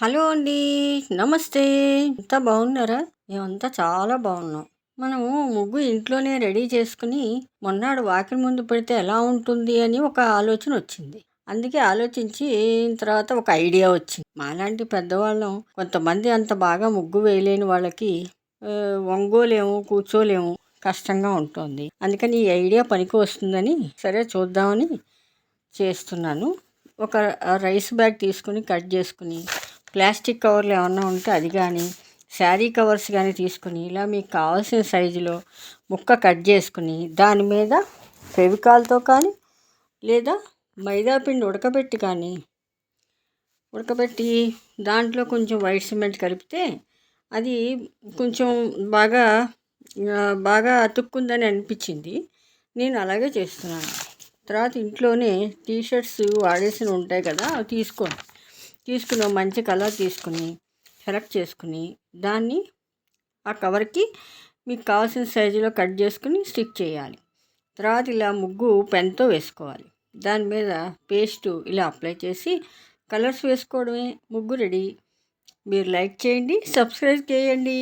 Hello అండి. నమస్తే. అంతా బాగున్నారా? మేమంతా చాలా బాగున్నాం. మనము ముగ్గు ఇంట్లోనే రెడీ చేసుకుని మొన్నాడు వాకిలి ముందు పెడితే ఎలా ఉంటుంది అని ఒక ఆలోచన వచ్చింది. అందుకే ఆలోచించి తర్వాత ఒక ఐడియా వచ్చింది. మాలాంటి పెద్దవాళ్ళం కొంతమంది అంత బాగా ముగ్గు వేయలేని వాళ్ళకి వంగోలేము, కూర్చోలేము, కష్టంగా ఉంటుంది. అందుకని ఈ ఐడియా పనికి వస్తుందని సరే చూద్దామని చేస్తున్నాను. ఒక రైస్ బ్యాగ్ తీసుకుని కట్ చేసుకుని ప్లాస్టిక్ కవర్లు ఏమన్నా ఉంటే అది కానీ శారీ కవర్స్ కానీ తీసుకుని ఇలా మీకు కావాల్సిన సైజులో ముక్క కట్ చేసుకుని దాని మీద ఫెవికాల్తో కానీ లేదా మైదాపిండి ఉడకబెట్టి దాంట్లో కొంచెం వైట్ సిమెంట్ కలిపితే అది కొంచెం బాగా బాగా అతుక్కుందని అనిపించింది. నేను అలాగే చేస్తున్నాను. తర్వాత ఇంట్లోనే టీషర్ట్స్ వాడేసినవి ఉంటాయి కదా, అవి తీసుకుని మంచి కలర్ తీసుకుని సెలెక్ట్ చేసుకుని దాన్ని ఆ కవర్కి మీకు కావాల్సిన సైజులో కట్ చేసుకుని స్టిక్ చేయాలి. తర్వాత ఇలా ముగ్గు పెన్తో వేసుకోవాలి. దాని మీద పేస్టు ఇలా అప్లై చేసి కలర్స్ వేసుకోవడమే. ముగ్గు రెడీ. మీరు లైక్ చేయండి, సబ్స్క్రైబ్ చేయండి.